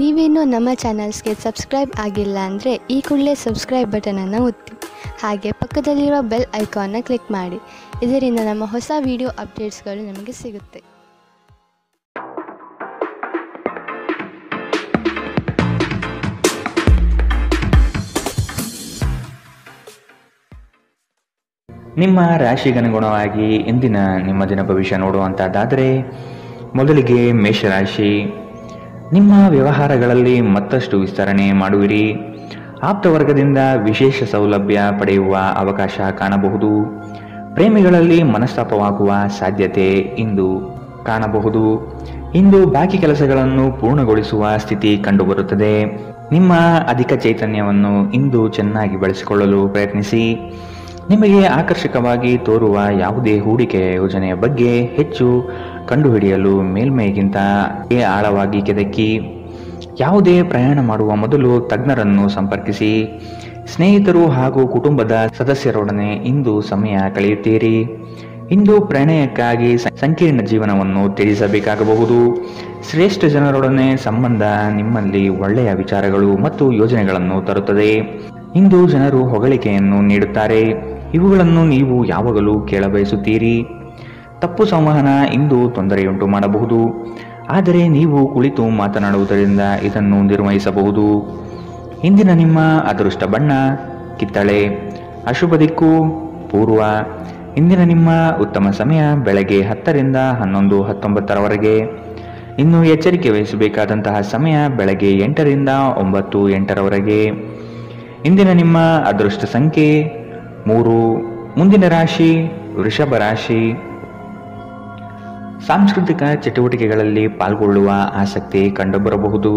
ನೀವೇನೂ ನಮ್ಮ ಚಾನಲ್ಸ್ಗೆ ಸಬ್ಸ್ಕ್ರೈಬ್ ಆಗಿಲ್ಲ ಅಂದರೆ ಈ ಕೂಡಲೇ ಸಬ್ಸ್ಕ್ರೈಬ್ ಬಟನನ್ನು ಒತ್ತಿ. ಹಾಗೆ ಪಕ್ಕದಲ್ಲಿರುವ ಬೆಲ್ ಐಕಾನ್ನ ಕ್ಲಿಕ್ ಮಾಡಿ. ಇದರಿಂದ ನಮ್ಮ ಹೊಸ ವಿಡಿಯೋ ಅಪ್ಡೇಟ್ಸ್ಗಳು ನಿಮಗೆ ಸಿಗುತ್ತೆ. ನಿಮ್ಮ ರಾಶಿಗನುಗುಣವಾಗಿ ಇಂದಿನ ನಿಮ್ಮ ದಿನ ಭವಿಷ್ಯ ನೋಡುವಂಥದ್ದಾದರೆ, ಮೊದಲಿಗೆ ಮೇಷರಾಶಿ. ನಿಮ್ಮ ವ್ಯವಹಾರಗಳಲ್ಲಿ ಮತ್ತಷ್ಟು ವಿಸ್ತರಣೆ ಮಾಡುವಿರಿ. ಆಪ್ತವರ್ಗದಿಂದ ವಿಶೇಷ ಸೌಲಭ್ಯ ಪಡೆಯುವ ಅವಕಾಶ ಕಾಣಬಹುದು. ಪ್ರೇಮಿಗಳಲ್ಲಿ ಮನಸ್ತಾಪವಾಗುವ ಸಾಧ್ಯತೆ ಇಂದು ಕಾಣಬಹುದು. ಇಂದು ಬಾಕಿ ಕೆಲಸಗಳನ್ನು ಪೂರ್ಣಗೊಳಿಸುವ ಸ್ಥಿತಿ ಕಂಡುಬರುತ್ತದೆ. ನಿಮ್ಮ ಅಧಿಕ ಚೈತನ್ಯವನ್ನು ಇಂದು ಚೆನ್ನಾಗಿ ಬಳಸಿಕೊಳ್ಳಲು ಪ್ರಯತ್ನಿಸಿ. ನಿಮಗೆ ಆಕರ್ಷಕವಾಗಿ ತೋರುವ ಯಾವುದೇ ಹೂಡಿಕೆಯ ಯೋಜನೆಯ ಬಗ್ಗೆ ಹೆಚ್ಚು ಕಂಡುಹಿಡಿಯಲು ಮೇಲ್ಮೈಗಿಂತ ಆಳವಾಗಿ ಕೆದಕಿ. ಯಾವುದೇ ಪ್ರಯಾಣ ಮಾಡುವ ಮೊದಲು ತಜ್ಞರನ್ನು ಸಂಪರ್ಕಿಸಿ. ಸ್ನೇಹಿತರು ಹಾಗೂ ಕುಟುಂಬದ ಸದಸ್ಯರೊಡನೆ ಇಂದು ಸಮಯ ಕಳೆಯುತ್ತೀರಿ. ಇಂದು ಪ್ರಣಯಕ್ಕಾಗಿ ಸಂಕೀರ್ಣ ಜೀವನವನ್ನು ತ್ಯಜಿಸಬೇಕಾಗಬಹುದು. ಶ್ರೇಷ್ಠ ಜನರೊಡನೆ ಸಂಬಂಧ ನಿಮ್ಮಲ್ಲಿ ಒಳ್ಳೆಯ ವಿಚಾರಗಳು ಮತ್ತು ಯೋಜನೆಗಳನ್ನು ತರುತ್ತದೆ. ಇಂದು ಜನರು ಹೊಗಳಿಕೆಯನ್ನು ನೀಡುತ್ತಾರೆ. ಇವುಗಳನ್ನು ನೀವು ಯಾವಾಗಲೂ ಕೇಳಬಯಸುತ್ತೀರಿ. ತಪ್ಪು ಸಂವಹನ ಇಂದು ತೊಂದರೆಯುಂಟು ಮಾಡಬಹುದು, ಆದರೆ ನೀವು ಕುಳಿತು ಮಾತನಾಡುವುದರಿಂದ ಇದನ್ನು ನಿರ್ವಹಿಸಬಹುದು. ಇಂದಿನ ನಿಮ್ಮ ಅದೃಷ್ಟ ಬಣ್ಣ ಕಿತ್ತಳೆ. ಅಶುಭ ದಿಕ್ಕು ಪೂರ್ವ. ಇಂದಿನ ನಿಮ್ಮ ಉತ್ತಮ ಸಮಯ ಬೆಳಗ್ಗೆ 10 ರಿಂದ 11:19 ಇನ್ನು ಎಚ್ಚರಿಕೆ ವಹಿಸಬೇಕಾದಂತಹ ಸಮಯ ಬೆಳಗ್ಗೆ 8 ರಿಂದ 9:08 ಇಂದಿನ ನಿಮ್ಮ ಅದೃಷ್ಟ ಸಂಖ್ಯೆ 3. ಮುಂದಿನ ರಾಶಿ ವೃಷಭ ರಾಶಿ. ಸಾಂಸ್ಕೃತಿಕ ಚಟುವಟಿಕೆಗಳಲ್ಲಿ ಪಾಲ್ಗೊಳ್ಳುವ ಆಸಕ್ತಿ ಕಂಡುಬರಬಹುದು.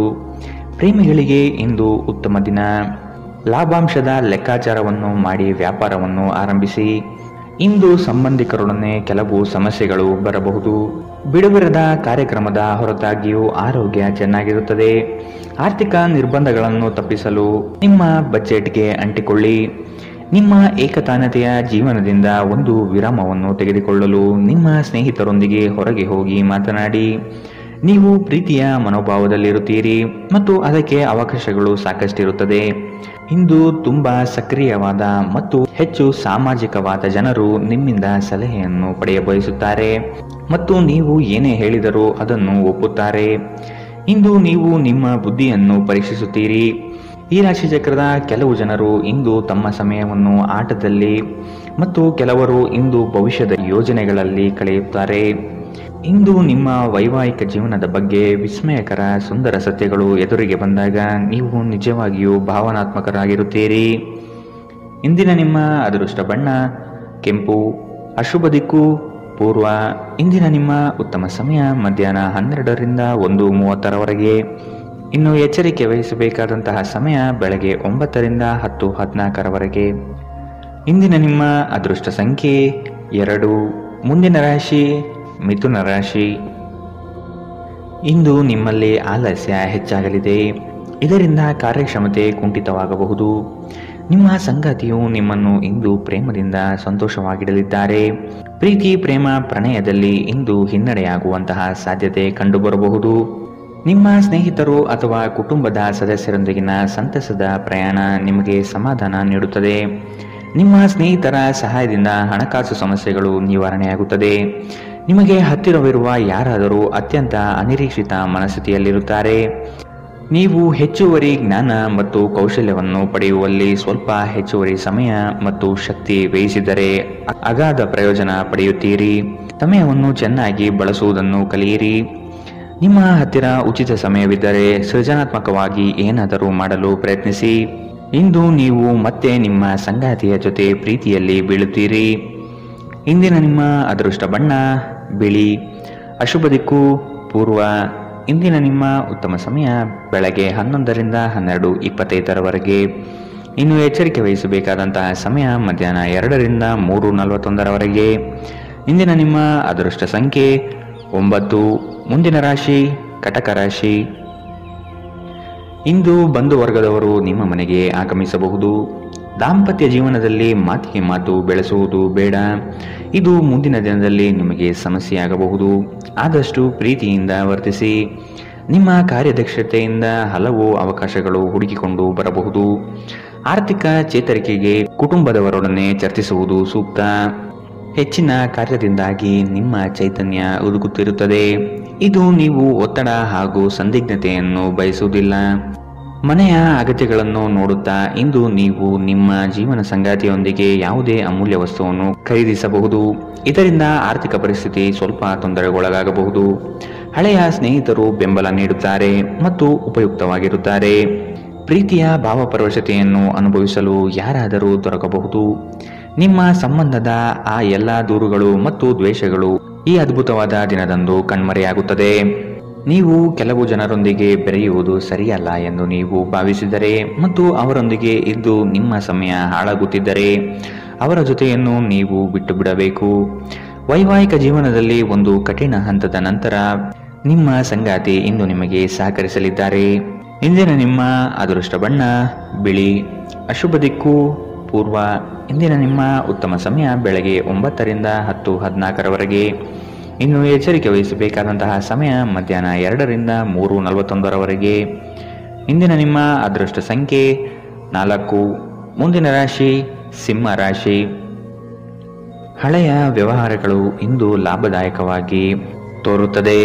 ಪ್ರೇಮಿಗಳಿಗೆ ಇಂದು ಉತ್ತಮ ದಿನ. ಲಾಭಾಂಶದ ಲೆಕ್ಕಾಚಾರವನ್ನು ಮಾಡಿ ವ್ಯಾಪಾರವನ್ನು ಆರಂಭಿಸಿ. ಇಂದು ಸಂಬಂಧಿಕರೊಡನೆ ಕೆಲವು ಸಮಸ್ಯೆಗಳು ಬರಬಹುದು. ಬಿಡುವಿರದ ಕಾರ್ಯಕ್ರಮದ ಹೊರತಾಗಿಯೂ ಆರೋಗ್ಯ ಚೆನ್ನಾಗಿರುತ್ತದೆ. ಆರ್ಥಿಕ ನಿರ್ಬಂಧಗಳನ್ನು ತಪ್ಪಿಸಲು ನಿಮ್ಮ ಬಜೆಟ್ಗೆ ಅಂಟಿಕೊಳ್ಳಿ. ನಿಮ್ಮ ಏಕತಾನತೆಯ ಜೀವನದಿಂದ ಒಂದು ವಿರಾಮವನ್ನು ತೆಗೆದುಕೊಳ್ಳಲು ನಿಮ್ಮ ಸ್ನೇಹಿತರೊಂದಿಗೆ ಹೊರಗೆ ಹೋಗಿ ಮಾತನಾಡಿ. ನೀವು ಪ್ರೀತಿಯ ಮನೋಭಾವದಲ್ಲಿರುತ್ತೀರಿ ಮತ್ತು ಅದಕ್ಕೆ ಅವಕಾಶಗಳು ಸಾಕಷ್ಟಿರುತ್ತದೆ. ಇಂದು ತುಂಬಾ ಸಕ್ರಿಯವಾದ ಮತ್ತು ಹೆಚ್ಚು ಸಾಮಾಜಿಕವಾದ ಜನರು ನಿಮ್ಮಿಂದ ಸಲಹೆಯನ್ನು ಪಡೆಯಬಯಸುತ್ತಾರೆ ಮತ್ತು ನೀವು ಏನೇ ಹೇಳಿದರೂ ಅದನ್ನು ಒಪ್ಪುತ್ತಾರೆ. ಇಂದು ನೀವು ನಿಮ್ಮ ಬುದ್ಧಿಯನ್ನು ಪರೀಕ್ಷಿಸುತ್ತೀರಿ. ಈ ರಾಶಿ ಚಕ್ರದ ಕೆಲವು ಜನರು ಇಂದು ತಮ್ಮ ಸಮಯವನ್ನು ಆಟದಲ್ಲಿ ಮತ್ತು ಕೆಲವರು ಇಂದು ಭವಿಷ್ಯದ ಯೋಜನೆಗಳಲ್ಲಿ ಕಳೆಯುತ್ತಾರೆ. ಇಂದು ನಿಮ್ಮ ವೈವಾಹಿಕ ಜೀವನದ ಬಗ್ಗೆ ವಿಸ್ಮಯಕರ ಸುಂದರ ಸತ್ಯಗಳು ಎದುರಿಗೆ ಬಂದಾಗ ನೀವು ನಿಜವಾಗಿಯೂ ಭಾವನಾತ್ಮಕರಾಗಿರುತ್ತೀರಿ. ಇಂದಿನ ನಿಮ್ಮ ಅದೃಷ್ಟ ಬಣ್ಣ ಕೆಂಪು. ಅಶುಭ ದಿಕ್ಕು ಪೂರ್ವ. ಇಂದಿನ ನಿಮ್ಮ ಉತ್ತಮ ಸಮಯ ಮಧ್ಯಾಹ್ನ 12 ರಿಂದ 1:30 ಇನ್ನು ಎಚ್ಚರಿಕೆ ವಹಿಸಬೇಕಾದಂತಹ ಸಮಯ ಬೆಳಗ್ಗೆ 9 ರಿಂದ 10:14 ಇಂದಿನ ನಿಮ್ಮ ಅದೃಷ್ಟ ಸಂಖ್ಯೆ 2. ಮುಂದಿನ ರಾಶಿ ಮಿಥುನ ರಾಶಿ. ಇಂದು ನಿಮ್ಮಲ್ಲಿ ಆಲಸ್ಯ ಹೆಚ್ಚಾಗಲಿದೆ. ಇದರಿಂದ ಕಾರ್ಯಕ್ಷಮತೆ ಕುಂಠಿತವಾಗಬಹುದು. ನಿಮ್ಮ ಸಂಗಾತಿಯು ನಿಮ್ಮನ್ನು ಇಂದು ಪ್ರೇಮದಿಂದ ಸಂತೋಷವಾಗಿಡಲಿದ್ದಾರೆ. ಪ್ರೀತಿ ಪ್ರೇಮ ಪ್ರಣಯದಲ್ಲಿ ಇಂದು ಹಿನ್ನಡೆಯಾಗುವಂತಹ ಸಾಧ್ಯತೆ ಕಂಡುಬರಬಹುದು. ನಿಮ್ಮ ಸ್ನೇಹಿತರು ಅಥವಾ ಕುಟುಂಬದ ಸದಸ್ಯರೊಂದಿಗಿನ ಸಂತಸದ ಪ್ರಯಾಣ ನಿಮಗೆ ಸಮಾಧಾನ ನೀಡುತ್ತದೆ. ನಿಮ್ಮ ಸ್ನೇಹಿತರ ಸಹಾಯದಿಂದ ಹಣಕಾಸು ಸಮಸ್ಯೆಗಳು ನಿವಾರಣೆಯಾಗುತ್ತದೆ. ನಿಮಗೆ ಹತ್ತಿರವಿರುವ ಯಾರಾದರೂ ಅತ್ಯಂತ ಅನಿರೀಕ್ಷಿತ ಮನಸ್ಥಿತಿಯಲ್ಲಿರುತ್ತಾರೆ. ನೀವು ಹೆಚ್ಚುವರಿ ಜ್ಞಾನ ಮತ್ತು ಕೌಶಲ್ಯವನ್ನು ಪಡೆಯುವಲ್ಲಿ ಸ್ವಲ್ಪ ಹೆಚ್ಚುವರಿ ಸಮಯ ಮತ್ತು ಶಕ್ತಿ ವ್ಯಯಿಸಿದರೆ ಅಗಾಧ ಪ್ರಯೋಜನ ಪಡೆಯುತ್ತೀರಿ. ಸಮಯವನ್ನು ಚೆನ್ನಾಗಿ ಬಳಸುವುದನ್ನು ಕಲಿಯಿರಿ. ನಿಮ್ಮ ಹತ್ತಿರ ಉಚಿತ ಸಮಯವಿದ್ದರೆ ಸೃಜನಾತ್ಮಕವಾಗಿ ಏನಾದರೂ ಮಾಡಲು ಪ್ರಯತ್ನಿಸಿ. ಇಂದು ನೀವು ಮತ್ತೆ ನಿಮ್ಮ ಸಂಗಾತಿಯ ಜೊತೆ ಪ್ರೀತಿಯಲ್ಲಿ ಬೀಳುತ್ತೀರಿ. ಇಂದಿನ ನಿಮ್ಮ ಅದೃಷ್ಟ ಬಣ್ಣ ಬಿಳಿ. ಅಶುಭ ದಿಕ್ಕು ಪೂರ್ವ. ಇಂದಿನ ನಿಮ್ಮ ಉತ್ತಮ ಸಮಯ ಬೆಳಗ್ಗೆ 11 ರಿಂದ 12:25 ಇನ್ನು ಎಚ್ಚರಿಕೆ ವಹಿಸಬೇಕಾದಂತಹ ಸಮಯ ಮಧ್ಯಾಹ್ನ 2 ರಿಂದ 3:41 ಇಂದಿನ ನಿಮ್ಮ ಅದೃಷ್ಟ ಸಂಖ್ಯೆ 9. ಮುಂದಿನ ರಾಶಿ ಕಟಕ ರಾಶಿ. ಇಂದು ಬಂಧು ವರ್ಗದವರು ನಿಮ್ಮ ಮನೆಗೆ ಆಗಮಿಸಬಹುದು. ದಾಂಪತ್ಯ ಜೀವನದಲ್ಲಿ ಮಾತಿಗೆ ಮಾತು ಬೆಳೆಸುವುದು ಬೇಡ. ಇದು ಮುಂದಿನ ದಿನದಲ್ಲಿ ನಿಮಗೆ ಸಮಸ್ಯೆಯಾಗಬಹುದು. ಆದಷ್ಟು ಪ್ರೀತಿಯಿಂದ ವರ್ತಿಸಿ. ನಿಮ್ಮ ಕಾರ್ಯದಕ್ಷತೆಯಿಂದ ಹಲವು ಅವಕಾಶಗಳು ಹುಡುಕಿಕೊಂಡು ಬರಬಹುದು. ಆರ್ಥಿಕ ಚೇತರಿಕೆಗೆ ಕುಟುಂಬದವರೊಡನೆ ಚರ್ಚಿಸುವುದು ಸೂಕ್ತ. ಹೆಚ್ಚಿನ ಕಾರ್ಯದಿಂದಾಗಿ ನಿಮ್ಮ ಚೈತನ್ಯ ಉದುಗುತ್ತಿರುತ್ತದೆ. ಇದು ನೀವು ಒತ್ತಡ ಹಾಗೂ ಸಂದಿಗ್ಧತೆಯನ್ನು ಬಯಸುವುದಿಲ್ಲ. ಮನೆಯ ಅಗತ್ಯಗಳನ್ನು ನೋಡುತ್ತಾ ಇಂದು ನೀವು ನಿಮ್ಮ ಜೀವನ ಸಂಗಾತಿಯೊಂದಿಗೆ ಯಾವುದೇ ಅಮೂಲ್ಯ ವಸ್ತುವನ್ನು ಖರೀದಿಸಬಹುದು. ಇದರಿಂದ ಆರ್ಥಿಕ ಪರಿಸ್ಥಿತಿ ಸ್ವಲ್ಪ ತೊಂದರೆಗೊಳಗಾಗಬಹುದು. ಹಳೆಯ ಸ್ನೇಹಿತರು ಬೆಂಬಲ ನೀಡುತ್ತಾರೆ ಮತ್ತು ಉಪಯುಕ್ತವಾಗಿರುತ್ತಾರೆ. ಪ್ರೀತಿಯ ಭಾವಪರವಶತೆಯನ್ನು ಅನುಭವಿಸಲು ಯಾರಾದರೂ ದೊರಕಬಹುದು. ನಿಮ್ಮ ಸಂಬಂಧದ ಆ ಎಲ್ಲ ದೂರುಗಳು ಮತ್ತು ದ್ವೇಷಗಳು ಈ ಅದ್ಭುತವಾದ ದಿನದಂದು ಕಣ್ಮರೆಯಾಗುತ್ತದೆ. ನೀವು ಕೆಲವು ಜನರೊಂದಿಗೆ ಬೆರೆಯುವುದು ಸರಿಯಲ್ಲ ಎಂದು ನೀವು ಭಾವಿಸಿದರೆ ಮತ್ತು ಅವರೊಂದಿಗೆ ಇದ್ದು ನಿಮ್ಮ ಸಮಯ ಹಾಳಾಗುತ್ತಿದ್ದರೆ ಅವರ ಜೊತೆಯನ್ನು ನೀವು ಬಿಟ್ಟು ಬಿಡಬೇಕು. ವೈವಾಹಿಕ ಜೀವನದಲ್ಲಿ ಒಂದು ಕಠಿಣ ಹಂತದ ನಂತರ ನಿಮ್ಮ ಸಂಗಾತಿ ಇಂದು ನಿಮಗೆ ಸಹಕರಿಸಲಿದ್ದಾರೆ. ಇಂದಿನ ನಿಮ್ಮ ಅದೃಷ್ಟ ಬಣ್ಣ ಬಿಳಿ. ಅಶುಭ ದಿಕ್ಕು ಪೂರ್ವ. ಇಂದಿನ ನಿಮ್ಮ ಉತ್ತಮ ಸಮಯ ಬೆಳಗ್ಗೆ 9ರಿಂದ 10:14ರವರೆಗೆ. ಇನ್ನು ಎಚ್ಚರಿಕೆ ವಹಿಸಬೇಕಾದಂತಹ ಸಮಯ ಮಧ್ಯಾಹ್ನ 2ರಿಂದ 3:41ರವರೆಗೆ. ಇಂದಿನ ನಿಮ್ಮ ಅದೃಷ್ಟ ಸಂಖ್ಯೆ 4. ಮುಂದಿನ ರಾಶಿ ಸಿಂಹ ರಾಶಿ. ಹಳೆಯ ವ್ಯವಹಾರಗಳು ಇಂದು ಲಾಭದಾಯಕವಾಗಿ ತೋರುತ್ತದೆ.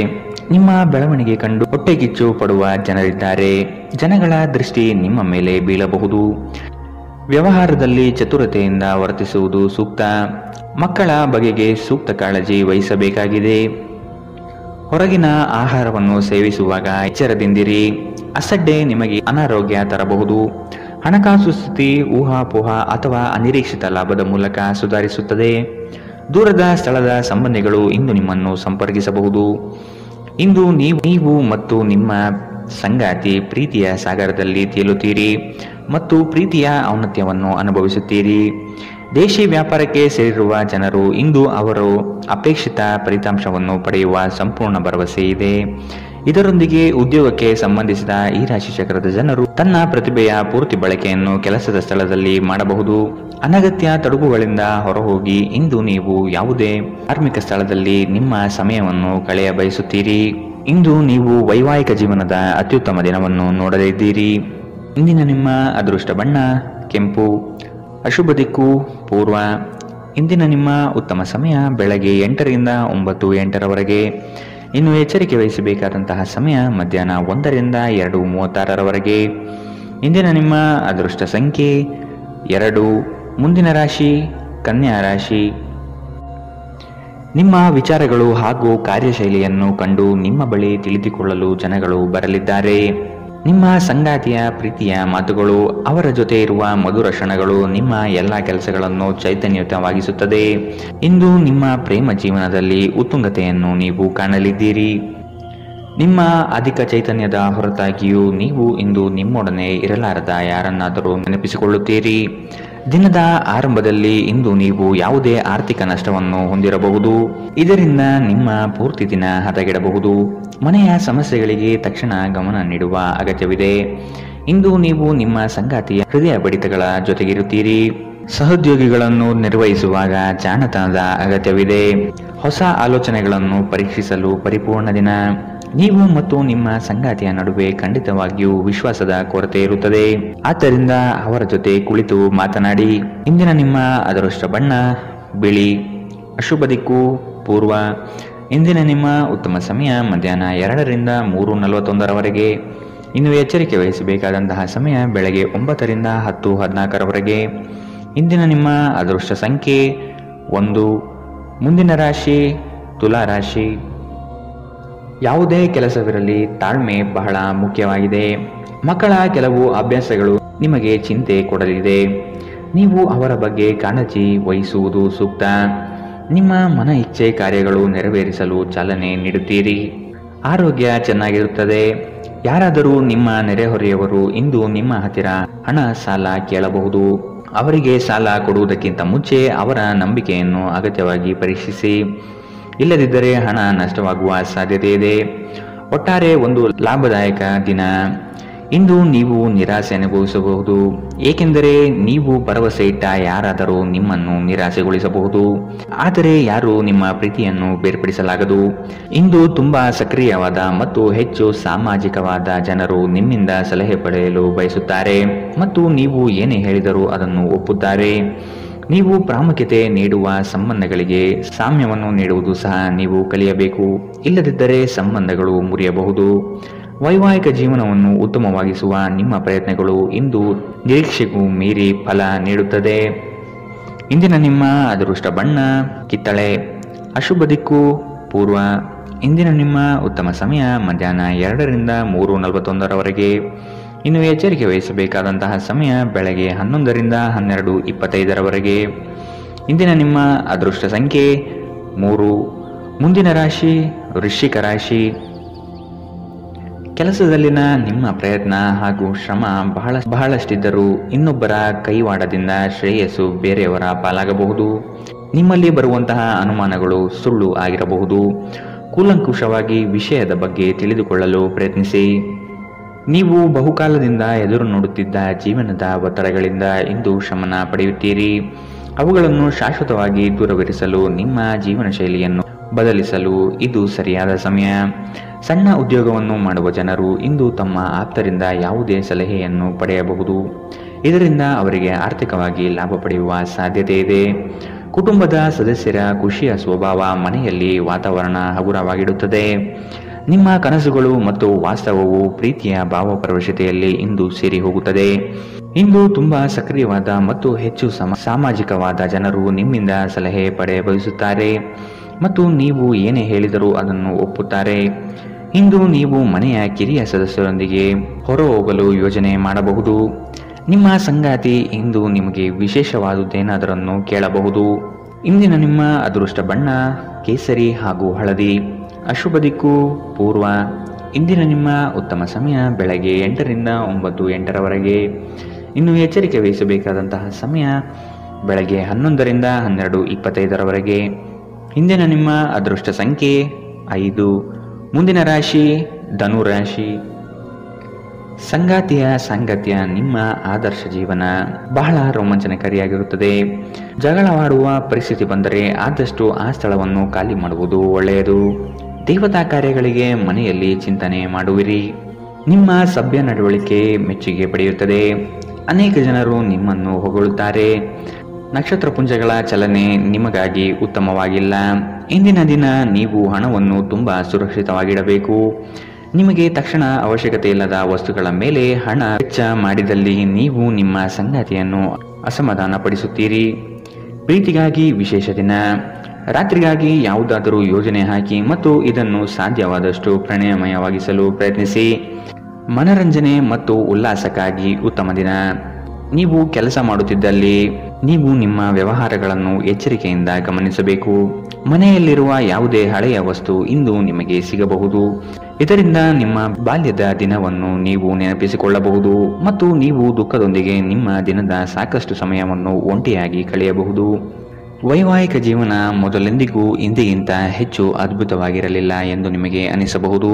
ನಿಮ್ಮ ಬೆಳವಣಿಗೆ ಕಂಡು ಹೊಟ್ಟೆಕಿಚ್ಚು ಪಡುವ ಜನರಿದ್ದಾರೆ. ಜನಗಳ ದೃಷ್ಟಿ ನಿಮ್ಮ ಮೇಲೆ ಬೀಳಬಹುದು. ವ್ಯವಹಾರದಲ್ಲಿ ಚತುರತೆಯಿಂದ ವರ್ತಿಸುವುದು ಸೂಕ್ತ. ಮಕ್ಕಳ ಬಗೆಗೆ ಸೂಕ್ತ ಕಾಳಜಿ ವಹಿಸಬೇಕಾಗಿದೆ. ಹೊರಗಿನ ಆಹಾರವನ್ನು ಸೇವಿಸುವಾಗ ಎಚ್ಚರದಿಂದಿರಿ. ಅಸಡ್ಡೆ ನಿಮಗೆ ಅನಾರೋಗ್ಯ ತರಬಹುದು. ಹಣಕಾಸು ಸ್ಥಿತಿ ಊಹಾಪೋಹ ಅಥವಾ ಅನಿರೀಕ್ಷಿತ ಲಾಭದ ಮೂಲಕ ಸುಧಾರಿಸುತ್ತದೆ. ದೂರದ ಸ್ಥಳದ ಸಂಬಂಧಿಗಳು ಇಂದು ನಿಮ್ಮನ್ನು ಸಂಪರ್ಕಿಸಬಹುದು. ಇಂದು ನೀವು ಮತ್ತು ನಿಮ್ಮ ಸಂಗಾತಿ ಪ್ರೀತಿಯ ಸಾಗರದಲ್ಲಿ ತೇಲುತ್ತೀರಿ ಮತ್ತು ಪ್ರೀತಿಯ ಔನ್ನತ್ಯವನ್ನು ಅನುಭವಿಸುತ್ತೀರಿ. ದೇಶಿ ವ್ಯಾಪಾರಕ್ಕೆ ಸೇರಿರುವ ಜನರು ಇಂದು ಅವರು ಅಪೇಕ್ಷಿತ ಫಲಿತಾಂಶವನ್ನು ಪಡೆಯುವ ಸಂಪೂರ್ಣ ಭರವಸೆ ಇದೆ. ಇದರೊಂದಿಗೆ ಉದ್ಯೋಗಕ್ಕೆ ಸಂಬಂಧಿಸಿದ ಈ ರಾಶಿ ಚಕ್ರದ ಜನರು ತನ್ನ ಪ್ರತಿಭೆಯ ಪೂರ್ತಿ ಬಳಕೆಯನ್ನು ಕೆಲಸದ ಸ್ಥಳದಲ್ಲಿ ಮಾಡಬಹುದು. ಅನಗತ್ಯ ತಡಗುಗಳಿಂದ ಹೊರಹೋಗಿ ಇಂದು ನೀವು ಯಾವುದೇ ಧಾರ್ಮಿಕ ಸ್ಥಳದಲ್ಲಿ ನಿಮ್ಮ ಸಮಯವನ್ನು ಕಳೆಯ ಬಯಸುತ್ತೀರಿ. ಇಂದು ನೀವು ವೈವಾಹಿಕ ಜೀವನದ ಅತ್ಯುತ್ತಮ ದಿನವನ್ನು ನೋಡಲಿದ್ದೀರಿ. ಇಂದಿನ ನಿಮ್ಮ ಅದೃಷ್ಟ ಬಣ್ಣ ಕೆಂಪು. ಅಶುಭ ದಿಕ್ಕು ಪೂರ್ವ. ಇಂದಿನ ನಿಮ್ಮ ಉತ್ತಮ ಸಮಯ ಬೆಳಗ್ಗೆ 8ರಿಂದ 9:08ರವರೆಗೆ. ಇನ್ನು ಎಚ್ಚರಿಕೆ ವಹಿಸಬೇಕಾದಂತಹ ಸಮಯ ಮಧ್ಯಾಹ್ನ 1ರಿಂದ 2:36ರವರೆಗೆ. ಇಂದಿನ ನಿಮ್ಮ ಅದೃಷ್ಟ ಸಂಖ್ಯೆ 2. ಮುಂದಿನ ರಾಶಿ ಕನ್ಯಾ ರಾಶಿ. ನಿಮ್ಮ ವಿಚಾರಗಳು ಹಾಗೂ ಕಾರ್ಯಶೈಲಿಯನ್ನು ಕಂಡು ನಿಮ್ಮ ಬಳಿ ತಿಳಿದುಕೊಳ್ಳಲು ಜನಗಳು ಬರಲಿದ್ದಾರೆ. ನಿಮ್ಮ ಸಂಗಾತಿಯ ಪ್ರೀತಿಯ ಮಾತುಗಳು, ಅವರ ಜೊತೆ ಇರುವ ಮಧುರ ಕ್ಷಣಗಳು ನಿಮ್ಮ ಎಲ್ಲ ಕೆಲಸಗಳನ್ನು ಚೈತನ್ಯಯುತವಾಗಿಸುತ್ತದೆ. ಇಂದು ನಿಮ್ಮ ಪ್ರೇಮ ಜೀವನದಲ್ಲಿ ಉತ್ತುಂಗತೆಯನ್ನು ನೀವು ಕಾಣಲಿದ್ದೀರಿ. ನಿಮ್ಮ ಅಧಿಕ ಚೈತನ್ಯದ ಹೊರತಾಗಿಯೂ ನೀವು ಇಂದು ನಿಮ್ಮೊಡನೆ ಇರಲಾರದ ಯಾರನ್ನಾದರೂ ನೆನಪಿಸಿಕೊಳ್ಳುತ್ತೀರಿ. ದಿನದ ಆರಂಭದಲ್ಲಿ ಇಂದು ನೀವು ಯಾವುದೇ ಆರ್ಥಿಕ ನಷ್ಟವನ್ನು ಹೊಂದಿರಬಹುದು. ಇದರಿಂದ ನಿಮ್ಮ ಪೂರ್ತಿ ದಿನ ಹದಗೆಡಬಹುದು. ಮನೆಯ ಸಮಸ್ಯೆಗಳಿಗೆ ತಕ್ಷಣ ಗಮನ ನೀಡುವ ಅಗತ್ಯವಿದೆ. ಇಂದು ನೀವು ನಿಮ್ಮ ಸಂಗಾತಿಯ ಹೃದಯ ಬಡಿತಗಳ ಜೊತೆಗಿರುತ್ತೀರಿ. ಸಹೋದ್ಯೋಗಿಗಳನ್ನು ನಿರ್ವಹಿಸುವಾಗ ಜಾಣತನದ ಅಗತ್ಯವಿದೆ. ಹೊಸ ಆಲೋಚನೆಗಳನ್ನು ಪರೀಕ್ಷಿಸಲು ಪರಿಪೂರ್ಣ ದಿನ. ನೀವು ಮತ್ತು ನಿಮ್ಮ ಸಂಗಾತಿಯ ನಡುವೆ ಖಂಡಿತವಾಗಿಯೂ ವಿಶ್ವಾಸದ ಕೊರತೆ ಇರುತ್ತದೆ. ಆದ್ದರಿಂದ ಅವರ ಜೊತೆ ಕುಳಿತು ಮಾತನಾಡಿ. ಇಂದಿನ ನಿಮ್ಮ ಅದೃಷ್ಟ ಬಣ್ಣ ಬಿಳಿ. ಅಶುಭ ದಿಕ್ಕು ಪೂರ್ವ. ಇಂದಿನ ನಿಮ್ಮ ಉತ್ತಮ ಸಮಯ ಮಧ್ಯಾಹ್ನ 2ರಿಂದ 3:41ರವರೆಗೆ. ಇನ್ನು ಎಚ್ಚರಿಕೆ ವಹಿಸಬೇಕಾದಂತಹ ಸಮಯ ಬೆಳಗ್ಗೆ 9ರಿಂದ 10:14ರವರೆಗೆ. ಇಂದಿನ ನಿಮ್ಮ ಅದೃಷ್ಟ ಸಂಖ್ಯೆ 1. ಮುಂದಿನ ರಾಶಿ ತುಲಾ ರಾಶಿ. ಯಾವುದೇ ಕೆಲಸವಿರಲಿ ತಾಳ್ಮೆ ಬಹಳ ಮುಖ್ಯವಾಗಿದೆ. ಮಕ್ಕಳ ಕೆಲವು ಅಭ್ಯಾಸಗಳು ನಿಮಗೆ ಚಿಂತೆ ಕೊಡಲಿದೆ. ನೀವು ಅವರ ಬಗ್ಗೆ ಕಾಳಜಿ ವಹಿಸುವುದು ಸೂಕ್ತ. ನಿಮ್ಮ ಮನ ಇಚ್ಛೆ ಕಾರ್ಯಗಳು ನೆರವೇರಿಸಲು ಚಾಲನೆ ನೀಡುತ್ತೀರಿ. ಆರೋಗ್ಯ ಚೆನ್ನಾಗಿರುತ್ತದೆ. ಯಾರಾದರೂ ನಿಮ್ಮ ನೆರೆಹೊರೆಯವರು ಇಂದು ನಿಮ್ಮ ಹತ್ತಿರ ಹಣ ಸಾಲ ಕೇಳಬಹುದು. ಅವರಿಗೆ ಸಾಲ ಕೊಡುವುದಕ್ಕಿಂತ ಮುಂಚೆ ಅವರ ನಂಬಿಕೆಯನ್ನು ಅಗತ್ಯವಾಗಿ ಪರೀಕ್ಷಿಸಿ. ಇಲ್ಲದಿದ್ದರೆ ಹಣ ನಷ್ಟವಾಗುವ ಸಾಧ್ಯತೆ ಇದೆ. ಒಟ್ಟಾರೆ ಒಂದು ಲಾಭದಾಯಕ ದಿನ. ಇಂದು ನೀವು ನಿರಾಸೆ ಅನುಭವಿಸಬಹುದು, ಏಕೆಂದರೆ ನೀವು ಭರವಸೆ ಇಟ್ಟ ಯಾರಾದರೂ ನಿಮ್ಮನ್ನು ನಿರಾಸೆಗೊಳಿಸಬಹುದು, ಆದರೆ ಯಾರು ನಿಮ್ಮ ಪ್ರೀತಿಯನ್ನು ಬೇರ್ಪಡಿಸಲಾಗದು. ಇಂದು ತುಂಬಾ ಸಕ್ರಿಯವಾದ ಮತ್ತು ಹೆಚ್ಚು ಸಾಮಾಜಿಕವಾದ ಜನರು ನಿಮ್ಮಿಂದ ಸಲಹೆ ಪಡೆಯಲು ಬಯಸುತ್ತಾರೆ ಮತ್ತು ನೀವು ಏನೇ ಹೇಳಿದರೂ ಅದನ್ನು ಒಪ್ಪುತ್ತಾರೆ. ನೀವು ಪ್ರಾಮುಖ್ಯತೆ ನೀಡುವ ಸಂಬಂಧಗಳಿಗೆ ಸಾಮ್ಯವನ್ನು ನೀಡುವುದು ಸಹ ನೀವು ಕಲಿಯಬೇಕು, ಇಲ್ಲದಿದ್ದರೆ ಸಂಬಂಧಗಳು ಮುರಿಯಬಹುದು. ವೈವಾಹಿಕ ಜೀವನವನ್ನು ಉತ್ತಮವಾಗಿಸುವ ನಿಮ್ಮ ಪ್ರಯತ್ನಗಳು ಇಂದು ನಿರೀಕ್ಷೆಗೂ ಮೀರಿ ಫಲ ನೀಡುತ್ತದೆ. ಇಂದಿನ ನಿಮ್ಮ ಅದೃಷ್ಟ ಬಣ್ಣ ಕಿತ್ತಳೆ. ಅಶುಭ ದಿಕ್ಕು ಪೂರ್ವ. ಇಂದಿನ ನಿಮ್ಮ ಉತ್ತಮ ಸಮಯ ಮಧ್ಯಾಹ್ನ 2ರಿಂದ 3:41 ಇನ್ನು ಎಚ್ಚರಿಕೆ ವಹಿಸಬೇಕಾದಂತಹ ಸಮಯ ಬೆಳಗ್ಗೆ 11ರಿಂದ 12:25 ಇಂದಿನ ನಿಮ್ಮ ಅದೃಷ್ಟ ಸಂಖ್ಯೆ 3. ಮುಂದಿನ ರಾಶಿ ವೃಶ್ಚಿಕ ರಾಶಿ. ಕೆಲಸದಲ್ಲಿನ ನಿಮ್ಮ ಪ್ರಯತ್ನ ಹಾಗೂ ಶ್ರಮ ಬಹಳಷ್ಟಿದ್ದರೂ ಇನ್ನೊಬ್ಬರ ಕೈವಾಡದಿಂದ ಶ್ರೇಯಸ್ಸು ಬೇರೆಯವರ ಪಾಲಾಗಬಹುದು. ನಿಮ್ಮಲ್ಲಿ ಬರುವಂತಹ ಅನುಮಾನಗಳು ಸುಳ್ಳು ಆಗಿರಬಹುದು. ಕೂಲಂಕುಷವಾಗಿ ವಿಷಯದ ಬಗ್ಗೆ ತಿಳಿದುಕೊಳ್ಳಲು ಪ್ರಯತ್ನಿಸಿ. ನೀವು ಬಹುಕಾಲದಿಂದ ಎದುರು ನೋಡುತ್ತಿದ್ದ ಜೀವನದ ಒತ್ತಡಗಳಿಂದ ಇಂದು ಶಮನ ಪಡೆಯುತ್ತೀರಿ. ಅವುಗಳನ್ನು ಶಾಶ್ವತವಾಗಿ ದೂರವಿರಿಸಲು ನಿಮ್ಮ ಜೀವನ ಶೈಲಿಯನ್ನು ಬದಲಿಸಲು ಇದು ಸರಿಯಾದ ಸಮಯ. ಸಣ್ಣ ಉದ್ಯೋಗವನ್ನು ಮಾಡುವ ಜನರು ಇಂದು ತಮ್ಮ ಆಪ್ತರಿಂದ ಯಾವುದೇ ಸಲಹೆಯನ್ನು ಪಡೆಯಬಹುದು. ಇದರಿಂದ ಅವರಿಗೆ ಆರ್ಥಿಕವಾಗಿ ಲಾಭ ಪಡೆಯುವ ಸಾಧ್ಯತೆ ಇದೆ. ಕುಟುಂಬದ ಸದಸ್ಯರ ಖುಷಿಯ ಸ್ವಭಾವ ಮನೆಯಲ್ಲಿ ವಾತಾವರಣ ಹಗುರವಾಗಿಡುತ್ತದೆ. ನಿಮ್ಮ ಕನಸುಗಳು ಮತ್ತು ವಾಸ್ತವವು ಪ್ರೀತಿಯ ಭಾವಪರವಶತೆಯಲ್ಲಿ ಇಂದು ಸೇರಿ ಹೋಗುತ್ತದೆ. ಇಂದು ತುಂಬಾ ಸಕ್ರಿಯವಾದ ಮತ್ತು ಹೆಚ್ಚು ಸಾಮಾಜಿಕವಾದ ಜನರು ನಿಮ್ಮಿಂದ ಸಲಹೆ ಪಡೆಯ ಬಯಸುತ್ತಾರೆ ಮತ್ತು ನೀವು ಏನೇ ಹೇಳಿದರೂ ಅದನ್ನು ಒಪ್ಪುತ್ತಾರೆ. ಇಂದು ನೀವು ಮನೆಯ ಕಿರಿಯ ಸದಸ್ಯರೊಂದಿಗೆ ಹೊರಹೋಗಲು ಯೋಜನೆ ಮಾಡಬಹುದು. ನಿಮ್ಮ ಸಂಗಾತಿ ಇಂದು ನಿಮಗೆ ವಿಶೇಷವಾದುದೇನಾದರನ್ನು ಕೇಳಬಹುದು. ಇಂದಿನ ನಿಮ್ಮ ಅದೃಷ್ಟ ಬಣ್ಣ ಕೇಸರಿ ಹಾಗೂ ಹಳದಿ. ಅಶುಭ ದಿಕ್ಕು ಪೂರ್ವ. ಇಂದಿನ ನಿಮ್ಮ ಉತ್ತಮ ಸಮಯ ಬೆಳಗ್ಗೆ 8ರಿಂದ 9:08 ಇನ್ನು ಎಚ್ಚರಿಕೆ ವಹಿಸಬೇಕಾದಂತಹ ಸಮಯ ಬೆಳಗ್ಗೆ 11ರಿಂದ 12:25 ಇಂದಿನ ನಿಮ್ಮ ಅದೃಷ್ಟ ಸಂಖ್ಯೆ 5. ಮುಂದಿನ ರಾಶಿ ಧನು ರಾಶಿ. ಸಂಗಾತಿಯ ಸಾಂಗತ್ಯ ನಿಮ್ಮ ಆದರ್ಶ ಜೀವನ ಬಹಳ ರೋಮಾಂಚನಕಾರಿಯಾಗಿರುತ್ತದೆ. ಜಗಳವಾಡುವ ಪರಿಸ್ಥಿತಿ ಬಂದರೆ ಆದಷ್ಟು ಆ ಸ್ಥಳವನ್ನು ಖಾಲಿ ಮಾಡುವುದು ಒಳ್ಳೆಯದು. ದೇವತಾ ಕಾರ್ಯಗಳಿಗೆ ಮನೆಯಲ್ಲಿ ಚಿಂತನೆ ಮಾಡುವಿರಿ. ನಿಮ್ಮ ಸಭ್ಯ ನಡವಳಿಕೆ ಮೆಚ್ಚುಗೆ ಪಡೆಯುತ್ತದೆ. ಅನೇಕ ಜನರು ನಿಮ್ಮನ್ನು ಹೊಗಳುತ್ತಾರೆ. ನಕ್ಷತ್ರ ಪುಂಜಗಳ ಚಲನೆ ನಿಮಗಾಗಿ ಉತ್ತಮವಾಗಿಲ್ಲ. ಇಂದಿನ ದಿನ ನೀವು ಹಣವನ್ನು ತುಂಬಾ ಸುರಕ್ಷಿತವಾಗಿಡಬೇಕು. ನಿಮಗೆ ತಕ್ಷಣ ಅವಶ್ಯಕತೆ ಇಲ್ಲದ ವಸ್ತುಗಳ ಮೇಲೆ ಹಣ ವೆಚ್ಚ ಮಾಡಿದಲ್ಲಿ ನೀವು ನಿಮ್ಮ ಸಂಗಾತಿಯನ್ನು ಅಸಮಾಧಾನಪಡಿಸುತ್ತೀರಿ. ಪ್ರೀತಿಗಾಗಿ ವಿಶೇಷ ದಿನ. ರಾತ್ರಿಗಾಗಿ ಯಾವುದಾದರೂ ಯೋಜನೆ ಹಾಕಿ ಮತ್ತು ಇದನ್ನು ಸಾಧ್ಯವಾದಷ್ಟು ಪ್ರಣಯಮಯವಾಗಿಸಲು ಪ್ರಯತ್ನಿಸಿ. ಮನರಂಜನೆ ಮತ್ತು ಉಲ್ಲಾಸಕ್ಕಾಗಿ ಉತ್ತಮ ದಿನ. ನೀವು ಕೆಲಸ ಮಾಡುತ್ತಿದ್ದಲ್ಲಿ ನೀವು ನಿಮ್ಮ ವ್ಯವಹಾರಗಳನ್ನು ಎಚ್ಚರಿಕೆಯಿಂದ ಗಮನಿಸಬೇಕು. ಮನೆಯಲ್ಲಿರುವ ಯಾವುದೇ ಹಳೆಯ ವಸ್ತು ಇಂದು ನಿಮಗೆ ಸಿಗಬಹುದು. ಇದರಿಂದ ನಿಮ್ಮ ಬಾಲ್ಯದ ದಿನವನ್ನು ನೀವು ನೆನಪಿಸಿಕೊಳ್ಳಬಹುದು ಮತ್ತು ನೀವು ದುಃಖದೊಂದಿಗೆ ನಿಮ್ಮ ದಿನದ ಸಾಕಷ್ಟು ಸಮಯವನ್ನು ಒಂಟಿಯಾಗಿ ಕಳೆಯಬಹುದು. ವೈವಾಹಿಕ ಜೀವನ ಮೊದಲೆಂದಿಗೂ ಇಂದಿಗಿಂತ ಹೆಚ್ಚು ಅದ್ಭುತವಾಗಿರಲಿಲ್ಲ ಎಂದು ನಿಮಗೆ ಅನಿಸಬಹುದು.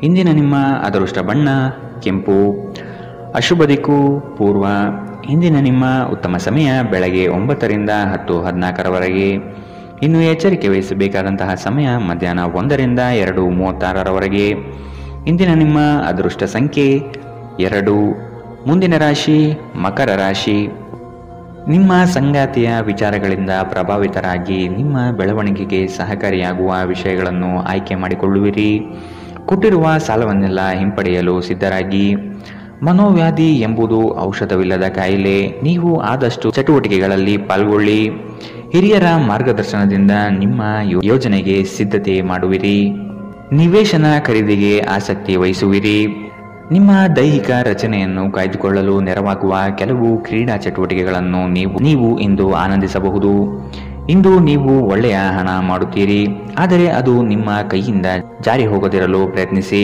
ಇಂದಿನ ನಿಮ್ಮ ಅದೃಷ್ಟ ಬಣ್ಣ ಕೆಂಪು. ಅಶುಭ ದಿಕ್ಕು ಪೂರ್ವ. ಇಂದಿನ ನಿಮ್ಮ ಉತ್ತಮ ಸಮಯ ಬೆಳಗ್ಗೆ 9ರಿಂದ 10:14 ಇನ್ನು ಎಚ್ಚರಿಕೆ ವಹಿಸಬೇಕಾದಂತಹ ಸಮಯ ಮಧ್ಯಾಹ್ನ 1ರಿಂದ 2:36 ಇಂದಿನ ನಿಮ್ಮ ಅದೃಷ್ಟ ಸಂಖ್ಯೆ 2. ಮುಂದಿನ ರಾಶಿ ಮಕರ ರಾಶಿ. ನಿಮ್ಮ ಸಂಗಾತಿಯ ವಿಚಾರಗಳಿಂದ ಪ್ರಭಾವಿತರಾಗಿ ನಿಮ್ಮ ಬೆಳವಣಿಗೆಗೆ ಸಹಕಾರಿಯಾಗುವ ವಿಷಯಗಳನ್ನು ಆಯ್ಕೆ ಮಾಡಿಕೊಳ್ಳುವಿರಿ. ಕೊಟ್ಟಿರುವ ಸಾಲವನ್ನೆಲ್ಲ ಹಿಂಪಡೆಯಲು ಸಿದ್ಧರಾಗಿ. ಮನೋವ್ಯಾಧಿ ಎಂಬುದು ಔಷಧವಿಲ್ಲದ ಕಾಯಿಲೆ. ನೀವು ಆದಷ್ಟು ಚಟುವಟಿಕೆಗಳಲ್ಲಿ ಪಾಲ್ಗೊಳ್ಳಿ. ಹಿರಿಯರ ಮಾರ್ಗದರ್ಶನದಿಂದ ನಿಮ್ಮ ಯೋಜನೆಗೆ ಸಿದ್ಧತೆ ಮಾಡುವಿರಿ. ನಿವೇಶನ ಖರೀದಿಗೆ ಆಸಕ್ತಿ ವಹಿಸುವಿರಿ. ನಿಮ್ಮ ದೈಹಿಕ ರಚನೆಯನ್ನು ಕಾಯ್ದುಕೊಳ್ಳಲು ನೆರವಾಗುವ ಕೆಲವು ಕ್ರೀಡಾ ಚಟುವಟಿಕೆಗಳನ್ನು ನೀವು ಇಂದು ಆನಂದಿಸಬಹುದು. ಇಂದು ನೀವು ಒಳ್ಳೆಯ ಹಣ ಮಾಡುತ್ತೀರಿ, ಆದರೆ ಅದು ನಿಮ್ಮ ಕೈಯಿಂದ ಜಾರಿ ಹೋಗದಿರಲು ಪ್ರಯತ್ನಿಸಿ.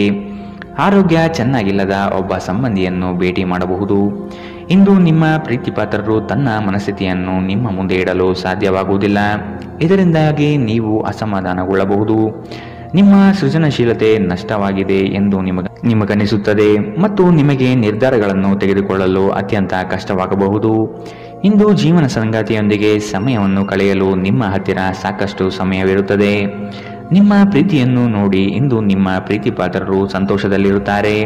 ಆರೋಗ್ಯ ಚೆನ್ನಾಗಿಲ್ಲದ ಒಬ್ಬ ಸಂಬಂಧಿಯನ್ನು ಭೇಟಿ ಮಾಡಬಹುದು. ಇಂದು ನಿಮ್ಮ ಪ್ರೀತಿಪಾತ್ರರು ತನ್ನ ಮನಸ್ಥಿತಿಯನ್ನು ನಿಮ್ಮ ಮುಂದೆ ಇಡಲು ಸಾಧ್ಯವಾಗುವುದಿಲ್ಲ. ಇದರಿಂದಾಗಿ ನೀವು ಅಸಮಾಧಾನಗೊಳ್ಳಬಹುದು. ನಿಮ್ಮ ಸೃಜನಶೀಲತೆ ನಷ್ಟವಾಗಿದೆ ಎಂದು ನಿಮಗನಿಸುತ್ತದೆ ಮತ್ತು ನಿಮಗೆ ನಿರ್ಧಾರಗಳನ್ನು ತೆಗೆದುಕೊಳ್ಳಲು ಅತ್ಯಂತ ಕಷ್ಟವಾಗಬಹುದು. ಇಂದು ಜೀವನ ಸಂಗಾತಿಯೊಂದಿಗೆ ಸಮಯವನ್ನು ಕಳೆಯಲು ನಿಮ್ಮ ಹತ್ತಿರ ಸಾಕಷ್ಟು ಸಮಯವಿರುತ್ತದೆ. ನಿಮ್ಮ ಪ್ರೀತಿಯನ್ನು ನೋಡಿ ಇಂದು ನಿಮ್ಮ ಪ್ರೀತಿ ಪಾತ್ರರು ಸಂತೋಷದಲ್ಲಿರುತ್ತಾರೆ.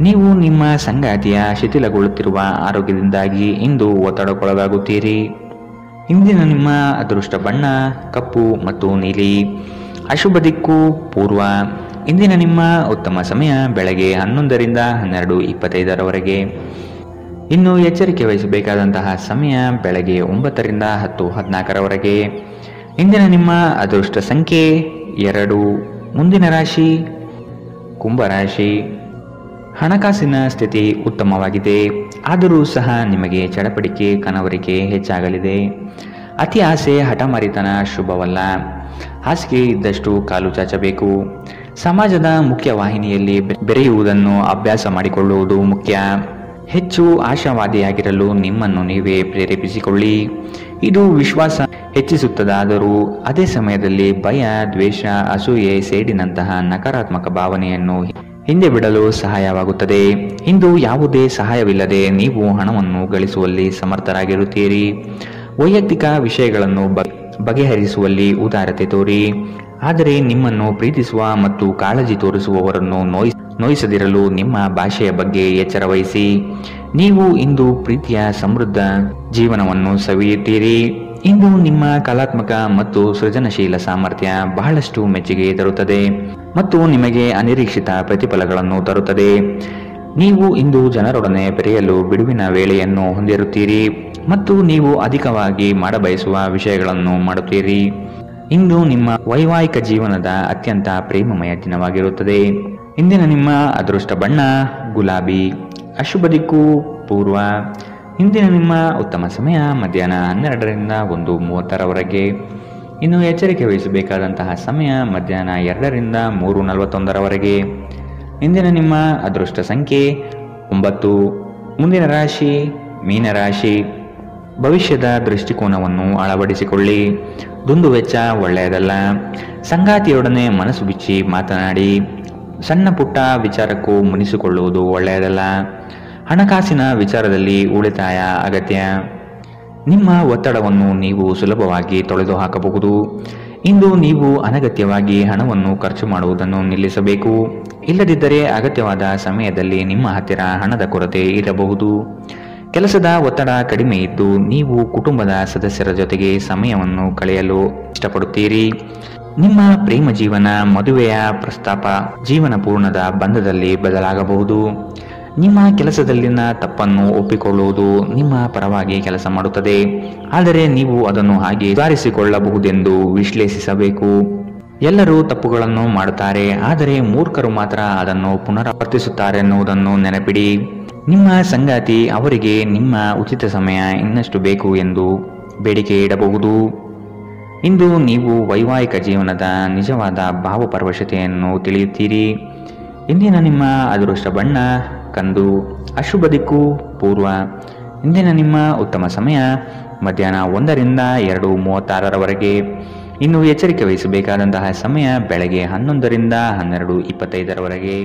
ನೀವು ನಿಮ್ಮ ಸಂಗಾತಿಯ ಶಿಥಿಲಗೊಳ್ಳುತ್ತಿರುವ ಆರೋಗ್ಯದಿಂದಾಗಿ ಇಂದು ಒತ್ತಡಕ್ಕೊಳಗಾಗುತ್ತೀರಿ. ಇಂದಿನ ನಿಮ್ಮ ಅದೃಷ್ಟ ಬಣ್ಣ ಕಪ್ಪು ಮತ್ತು ನೀಲಿ. ಅಶುಭ ದಿಕ್ಕು ಪೂರ್ವ. ಇಂದಿನ ನಿಮ್ಮ ಉತ್ತಮ ಸಮಯ ಬೆಳಗ್ಗೆ 11ರಿಂದ 12:25 ಇನ್ನು ಎಚ್ಚರಿಕೆ ವಹಿಸಬೇಕಾದಂತಹ ಸಮಯ ಬೆಳಗ್ಗೆ 9ರಿಂದ 10:14 ಇಂದಿನ ನಿಮ್ಮ ಅದೃಷ್ಟ ಸಂಖ್ಯೆ 2. ಮುಂದಿನ ರಾಶಿ ಕುಂಭರಾಶಿ. ಹಣಕಾಸಿನ ಸ್ಥಿತಿ ಉತ್ತಮವಾಗಿದೆ, ಆದರೂ ಸಹ ನಿಮಗೆ ಚಡಪಡಿಕೆ ಕನವರಿಕೆ ಹೆಚ್ಚಾಗಲಿದೆ. ಅತಿ ಆಸೆ ಹಠಮಾರಿತನ ಶುಭವಲ್ಲ. ಹಾಸಿಗೆ ಇದ್ದಷ್ಟು ಕಾಲು ಚಾಚಬೇಕು. ಸಮಾಜದ ಮುಖ್ಯ ವಾಹಿನಿಯಲ್ಲಿ ಬೆರೆಯುವುದನ್ನು ಅಭ್ಯಾಸ ಮಾಡಿಕೊಳ್ಳುವುದು ಮುಖ್ಯ. ಹೆಚ್ಚು ಆಶಾವಾದಿಯಾಗಿರಲು ನಿಮ್ಮನ್ನು ನೀವೇ ಪ್ರೇರೇಪಿಸಿಕೊಳ್ಳಿ. ಇದು ವಿಶ್ವಾಸ ಹೆಚ್ಚಿಸುತ್ತದಾದರೂ ಅದೇ ಸಮಯದಲ್ಲಿ ಭಯ, ದ್ವೇಷ, ಅಸೂಯೆ, ಸೇಡಿನಂತಹ ನಕಾರಾತ್ಮಕ ಭಾವನೆಯನ್ನು ಹಿಂದೆ ಬಿಡಲು ಸಹಾಯವಾಗುತ್ತದೆ. ಇಂದು ಯಾವುದೇ ಸಹಾಯವಿಲ್ಲದೆ ನೀವು ಹಣವನ್ನು ಗಳಿಸುವಲ್ಲಿ ಸಮರ್ಥರಾಗಿರುತ್ತೀರಿ. ವೈಯಕ್ತಿಕ ವಿಷಯಗಳನ್ನು ಬಗೆಹರಿಸುವಲ್ಲಿ ಉದಾರತೆ ತೋರಿ, ಆದರೆ ನಿಮ್ಮನ್ನು ಪ್ರೀತಿಸುವ ಮತ್ತು ಕಾಳಜಿ ತೋರಿಸುವವರನ್ನು ನೋಯಿಸದಿರಲು ನಿಮ್ಮ ಭಾಷೆಯ ಬಗ್ಗೆ ಎಚ್ಚರ ವಹಿಸಿ. ನೀವು ಇಂದು ಪ್ರೀತಿಯ ಸಮೃದ್ಧ ಜೀವನವನ್ನು ಸವಿಯುತ್ತೀರಿ. ಇಂದು ನಿಮ್ಮ ಕಲಾತ್ಮಕ ಮತ್ತು ಸೃಜನಶೀಲ ಸಾಮರ್ಥ್ಯ ಬಹಳಷ್ಟು ಮೆಚ್ಚುಗೆ ತರುತ್ತದೆ ಮತ್ತು ನಿಮಗೆ ಅನಿರೀಕ್ಷಿತ ಪ್ರತಿಫಲಗಳನ್ನು ತರುತ್ತದೆ. ನೀವು ಇಂದು ಜನರೊಡನೆ ಬೆರೆಯಲು ಬಿಡುವಿನ ವೇಳೆಯನ್ನು ಹೊಂದಿರುತ್ತೀರಿ ಮತ್ತು ನೀವು ಅಧಿಕವಾಗಿ ಮಾಡಬಯಸುವ ವಿಷಯಗಳನ್ನು ಮಾಡುತ್ತೀರಿ. ಇಂದು ನಿಮ್ಮ ವೈವಾಹಿಕ ಜೀವನದ ಅತ್ಯಂತ ಪ್ರೇಮಮಯ ದಿನವಾಗಿರುತ್ತದೆ. ಇಂದಿನ ನಿಮ್ಮ ಅದೃಷ್ಟ ಬಣ್ಣ ಗುಲಾಬಿ. ಅಶುಭ ದಿಕ್ಕು ಪೂರ್ವ. ಇಂದಿನ ನಿಮ್ಮ ಉತ್ತಮ ಸಮಯ ಮಧ್ಯಾಹ್ನ 12ರಿಂದ 1:36 ಇನ್ನು ಎಚ್ಚರಿಕೆ ವಹಿಸಬೇಕಾದಂತಹ ಸಮಯ ಮಧ್ಯಾಹ್ನ 2ರಿಂದ 3:41 ಇಂದಿನ ನಿಮ್ಮ ಅದೃಷ್ಟ ಸಂಖ್ಯೆ 9. ಮುಂದಿನ ರಾಶಿ ಮೀನರಾಶಿ. ಭವಿಷ್ಯದ ದೃಷ್ಟಿಕೋನವನ್ನು ಅಳವಡಿಸಿಕೊಳ್ಳಿ. ದುಂದುವೆಚ್ಚ ಒಳ್ಳೆಯದಲ್ಲ. ಸಂಗಾತಿಯೊಡನೆ ಮನಸ್ಸು ಬಿಚ್ಚಿ ಮಾತನಾಡಿ. ಸಣ್ಣ ಪುಟ್ಟ ವಿಚಾರಕ್ಕೂ ಮುನಿಸಿಕೊಳ್ಳುವುದು ಒಳ್ಳೆಯದಲ್ಲ. ಹಣಕಾಸಿನ ವಿಚಾರದಲ್ಲಿ ಉಳಿತಾಯ ಅಗತ್ಯ. ನಿಮ್ಮ ಒತ್ತಡವನ್ನು ನೀವು ಸುಲಭವಾಗಿ ತೊಳೆದುಹಾಕಬಹುದು. ಇಂದು ನೀವು ಅನಗತ್ಯವಾಗಿ ಹಣವನ್ನು ಖರ್ಚು ಮಾಡುವುದನ್ನು ನಿಲ್ಲಿಸಬೇಕು. ಇಲ್ಲದಿದ್ದರೆ ಅಗತ್ಯವಾದ ಸಮಯದಲ್ಲಿ ನಿಮ್ಮ ಹತ್ತಿರ ಹಣದ ಕೊರತೆ ಇರಬಹುದು. ಕೆಲಸದ ಒತ್ತಡ ಕಡಿಮೆ ಇದ್ದು ನೀವು ಕುಟುಂಬದ ಸದಸ್ಯರ ಜೊತೆಗೆ ಸಮಯವನ್ನು ಕಳೆಯಲು ಇಷ್ಟಪಡುತ್ತೀರಿ. ನಿಮ್ಮ ಪ್ರೇಮ ಜೀವನ ಮದುವೆಯ ಪ್ರಸ್ತಾಪ ಜೀವನ ಪೂರ್ಣದ ಬಂಧದಲ್ಲಿ ಬದಲಾಗಬಹುದು. ನಿಮ್ಮ ಕೆಲಸದಲ್ಲಿನ ತಪ್ಪನ್ನು ಒಪ್ಪಿಕೊಳ್ಳುವುದು ನಿಮ್ಮ ಪರವಾಗಿ ಕೆಲಸ ಮಾಡುತ್ತದೆ, ಆದರೆ ನೀವು ಅದನ್ನು ಹಾಗೆ ಸುಧಾರಿಸಿಕೊಳ್ಳಬಹುದೆಂದು ವಿಶ್ಲೇಷಿಸಬೇಕು. ಎಲ್ಲರೂ ತಪ್ಪುಗಳನ್ನು ಮಾಡುತ್ತಾರೆ, ಆದರೆ ಮೂರ್ಖರು ಮಾತ್ರ ಅದನ್ನು ಪುನರಾವರ್ತಿಸುತ್ತಾರೆ ಎನ್ನುವುದನ್ನು ನೆನಪಿಡಿ. ನಿಮ್ಮ ಸಂಗಾತಿ ಅವರಿಗೆ ನಿಮ್ಮ ಉಚಿತ ಸಮಯ ಇನ್ನಷ್ಟು ಬೇಕು ಎಂದು ಬೇಡಿಕೆ ಇಡಬಹುದು. ಇಂದು ನೀವು ವೈವಾಹಿಕ ಜೀವನದ ನಿಜವಾದ ಭಾವಪರವಶತೆಯನ್ನು ತಿಳಿಯುತ್ತೀರಿ. ಇಂದಿನ ನಿಮ್ಮ ಅದೃಷ್ಟ ಬಣ್ಣ ಕಂದು. ಅಶುಭ ದಿಕ್ಕು ಪೂರ್ವ. ಇಂದಿನ ನಿಮ್ಮ ಉತ್ತಮ ಸಮಯ ಮಧ್ಯಾಹ್ನ 1ರಿಂದ 2:36 ಇನ್ನು ಎಚ್ಚರಿಕೆ ವಹಿಸಬೇಕಾದಂತಹ ಸಮಯ ಬೆಳಗ್ಗೆ 11ರಿಂದ 12:25